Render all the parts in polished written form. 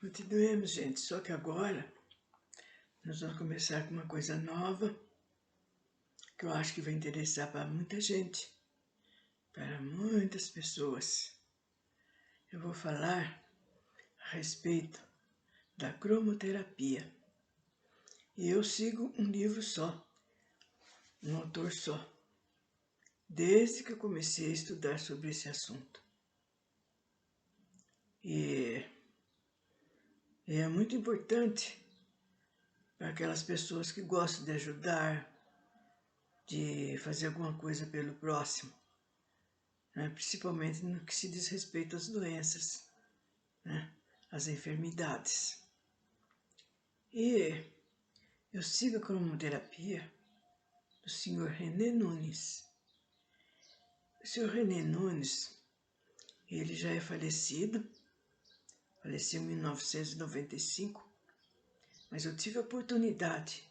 Continuemos, gente, só que agora nós vamos começar com uma coisa nova que eu acho que vai interessar para muita gente, para muitas pessoas. Eu vou falar a respeito da cromoterapia. E eu sigo um livro só, um autor só, desde que eu comecei a estudar sobre esse assunto. E é muito importante para aquelas pessoas que gostam de ajudar, de fazer alguma coisa pelo próximo, né? Principalmente no que se diz respeito às doenças, né? Às enfermidades. E eu sigo a cromoterapia do Sr. René Nunes. O Sr. René Nunes, ele já é falecido, faleceu em 1995, mas eu tive a oportunidade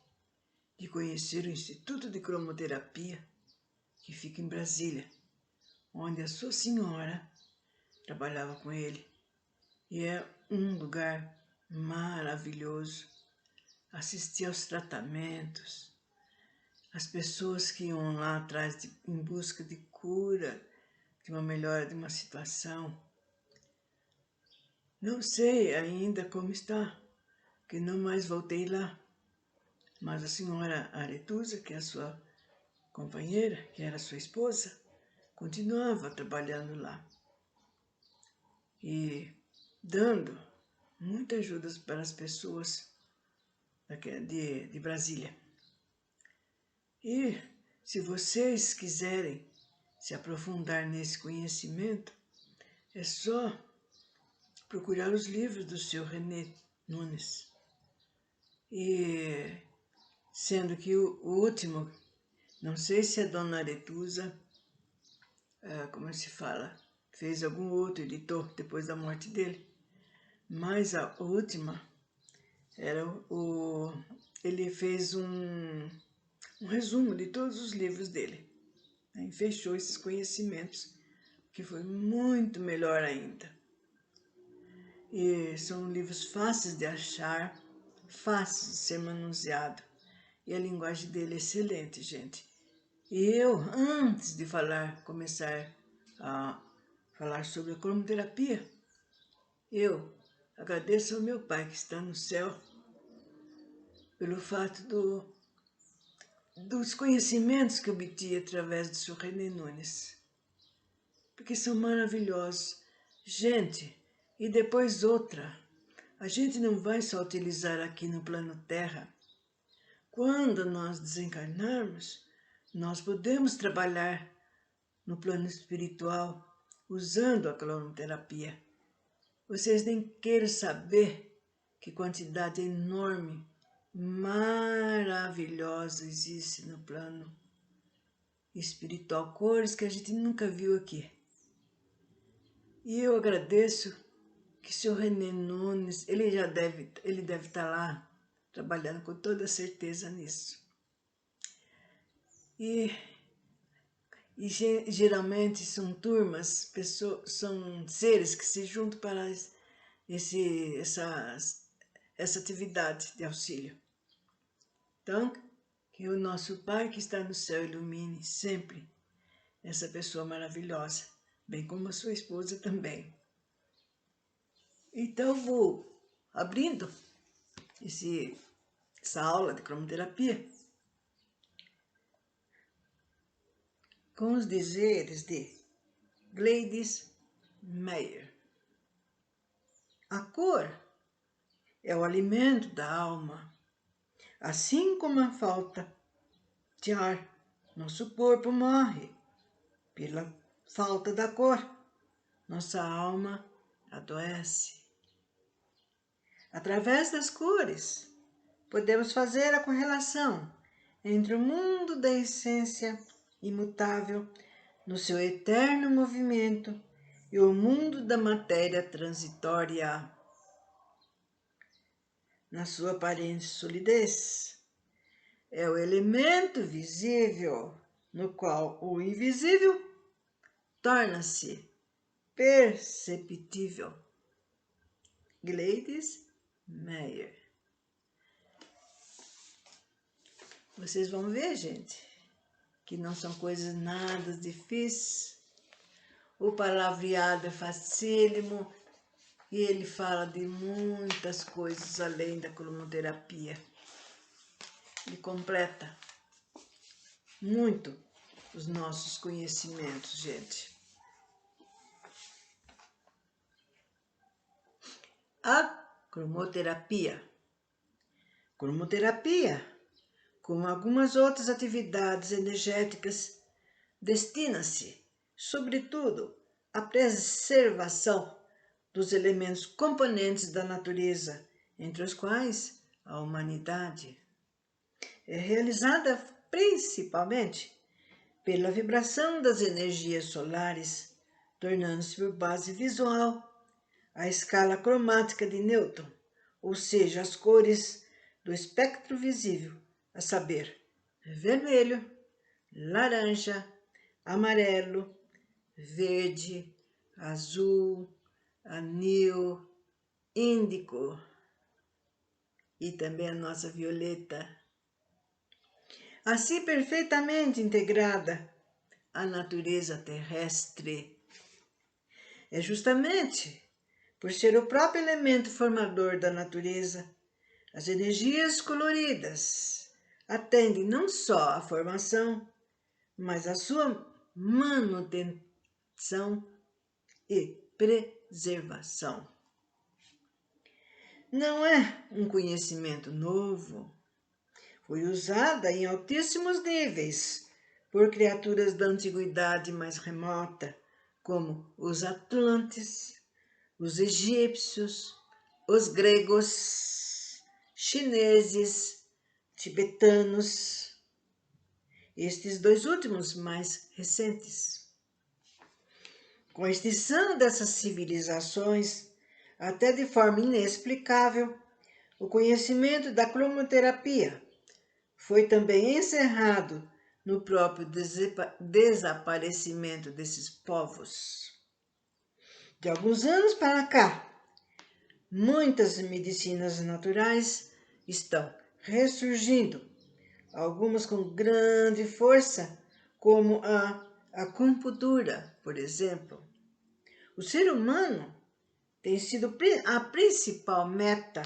de conhecer o Instituto de Cromoterapia, que fica em Brasília, onde a sua senhora trabalhava com ele. E é um lugar maravilhoso. Assistir aos tratamentos, as pessoas que iam lá atrás em busca de cura, de uma melhora de uma situação. Não sei ainda como está, que não mais voltei lá. Mas a senhora Aretusa, que é a sua companheira, que era sua esposa, continuava trabalhando lá e dando muitas ajudas para as pessoas de Brasília. E se vocês quiserem se aprofundar nesse conhecimento, é só procurar os livros do Sr. René Nunes. E sendo que o último, não sei se a Dona Aretusa, como se fala, fez algum outro editor depois da morte dele, mas a última era ele fez um resumo de todos os livros dele, né, e fechou esses conhecimentos, que foi muito melhor ainda. E são livros fáceis de achar, fáceis de ser manuseado, e a linguagem dele é excelente, gente. E eu, antes de começar a falar sobre a cromoterapia, eu agradeço ao meu Pai que está no céu pelo fato dos conhecimentos que obtive através do Sr. René Nunes, porque são maravilhosos. Gente, e depois outra, a gente não vai só utilizar aqui no plano Terra. Quando nós desencarnarmos, nós podemos trabalhar no plano espiritual usando a cromoterapia. Vocês nem querem saber que quantidade enorme, maravilhosa existe no plano espiritual, cores que a gente nunca viu aqui. E eu agradeço que o Sr. René Nunes, ele deve estar lá trabalhando com toda certeza nisso. E geralmente são turmas, pessoas, são seres que se juntam para essa atividade de auxílio. Então, que o nosso Pai que está no céu ilumine sempre essa pessoa maravilhosa, bem como a sua esposa também. Então, vou abrindo essa aula de cromoterapia com os dizeres de Gladys Meyer. A cor é o alimento da alma, assim como a falta de ar. Nosso corpo morre pela falta da cor. Nossa alma adoece. Através das cores, podemos fazer a correlação entre o mundo da essência imutável, no seu eterno movimento, e o mundo da matéria transitória, na sua aparente solidez. É o elemento visível no qual o invisível torna-se perceptível. Gladys Meyer. Vocês vão ver, gente, que não são coisas nada difíceis. O palavreado é facílimo e ele fala de muitas coisas além da cromoterapia. Ele completa muito os nossos conhecimentos, gente. A cromoterapia. Cromoterapia, como algumas outras atividades energéticas, destina-se, sobretudo, à preservação dos elementos componentes da natureza, entre os quais a humanidade. É realizada principalmente pela vibração das energias solares, tornando-se por base visual a escala cromática de Newton, ou seja, as cores do espectro visível, a saber, vermelho, laranja, amarelo, verde, azul, anil, índico e também a nossa violeta. Assim perfeitamente integrada à natureza terrestre. É justamente por ser o próprio elemento formador da natureza, as energias coloridas atendem não só à formação, mas à sua manutenção e preservação. Não é um conhecimento novo. Foi usada em altíssimos níveis por criaturas da antiguidade mais remota, como os atlantes, os egípcios, os gregos, chineses, tibetanos, estes dois últimos mais recentes. Com a extinção dessas civilizações, até de forma inexplicável, o conhecimento da cromoterapia foi também encerrado no próprio desaparecimento desses povos. De alguns anos para cá, muitas medicinas naturais estão ressurgindo, algumas com grande força, como a acupuntura, por exemplo. O ser humano tem sido a principal meta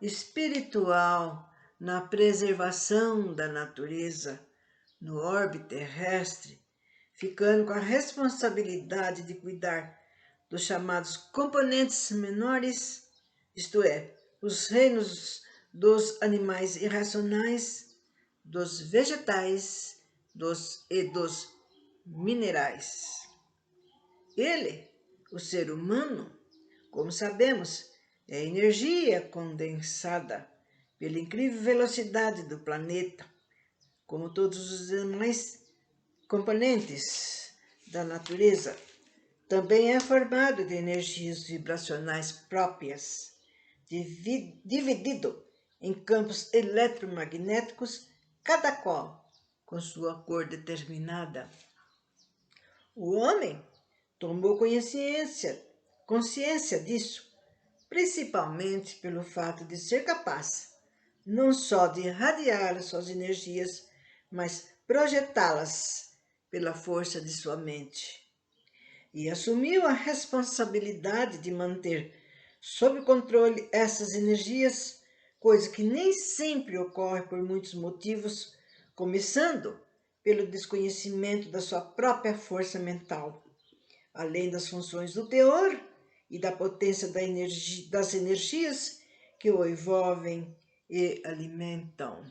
espiritual na preservação da natureza no orbe terrestre, ficando com a responsabilidade de cuidar dos chamados componentes menores, isto é, os reinos dos animais irracionais, dos vegetais e dos minerais. Ele, o ser humano, como sabemos, é energia condensada pela incrível velocidade do planeta, como todos os demais componentes da natureza. Também é formado de energias vibracionais próprias, dividido em campos eletromagnéticos, cada qual com sua cor determinada. O homem tomou consciência disso, principalmente pelo fato de ser capaz não só de irradiar suas energias, mas projetá-las pela força de sua mente. E assumiu a responsabilidade de manter sob controle essas energias, coisa que nem sempre ocorre por muitos motivos, começando pelo desconhecimento da sua própria força mental, além das funções do teor e da potência das energias que o envolvem e alimentam.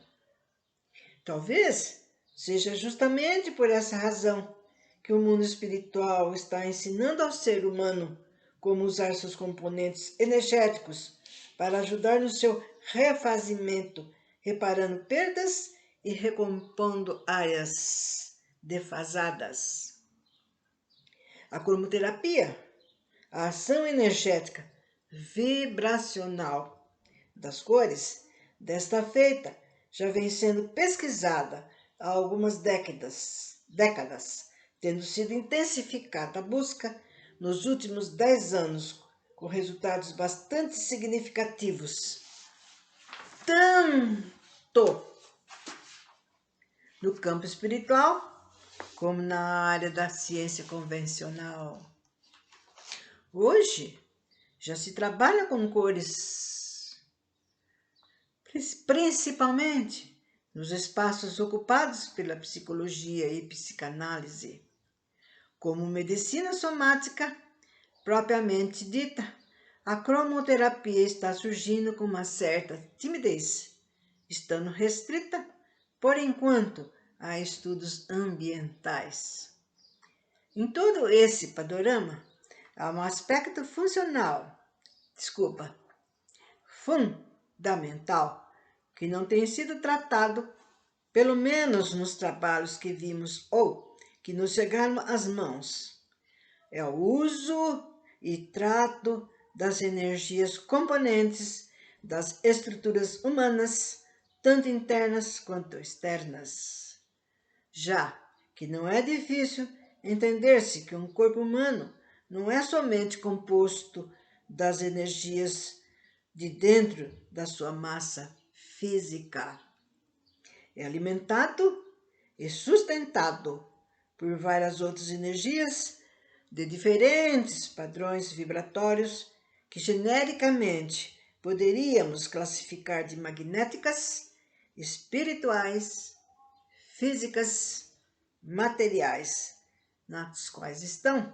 Talvez seja justamente por essa razão que o mundo espiritual está ensinando ao ser humano como usar seus componentes energéticos para ajudar no seu refazimento, reparando perdas e recompondo áreas defasadas. A cromoterapia, a ação energética vibracional das cores, desta feita, já vem sendo pesquisada há algumas décadas, tendo sido intensificada a busca nos últimos 10 anos com resultados bastante significativos, tanto no campo espiritual como na área da ciência convencional. Hoje já se trabalha com cores, principalmente nos espaços ocupados pela psicologia e psicanálise, como medicina somática propriamente dita. A cromoterapia está surgindo com uma certa timidez, estando restrita, por enquanto, a estudos ambientais. Em todo esse panorama, há um aspecto fundamental, que não tem sido tratado, pelo menos nos trabalhos que vimos ou que nos chegaram às mãos. É o uso e trato das energias componentes das estruturas humanas, tanto internas quanto externas. Já que não é difícil entender-se que um corpo humano não é somente composto das energias de dentro da sua massa física. É alimentado e sustentado por várias outras energias de diferentes padrões vibratórios que genericamente poderíamos classificar de magnéticas, espirituais, físicas, materiais, nas quais estão,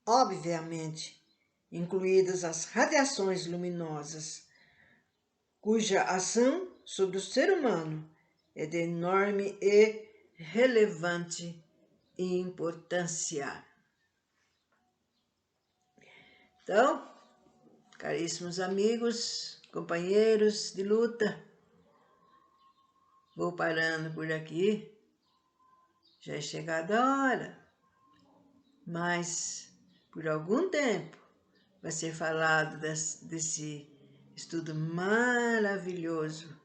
obviamente, incluídas as radiações luminosas, cuja ação sobre o ser humano é de enorme e relevante importância. Então, caríssimos amigos, companheiros de luta, vou parando por aqui. Já é chegada a hora, mas por algum tempo vai ser falado desse estudo maravilhoso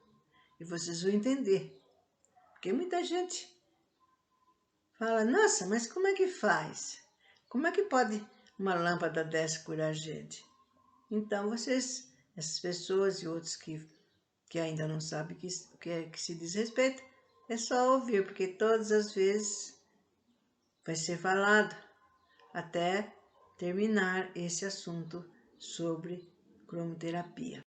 e vocês vão entender. Porque muita gente fala, nossa, mas como é que faz? Como é que pode uma lâmpada dessa curar a gente? Então, essas pessoas e outros que ainda não sabem que se diz respeito, é só ouvir, porque todas as vezes vai ser falado até terminar esse assunto sobre cromoterapia.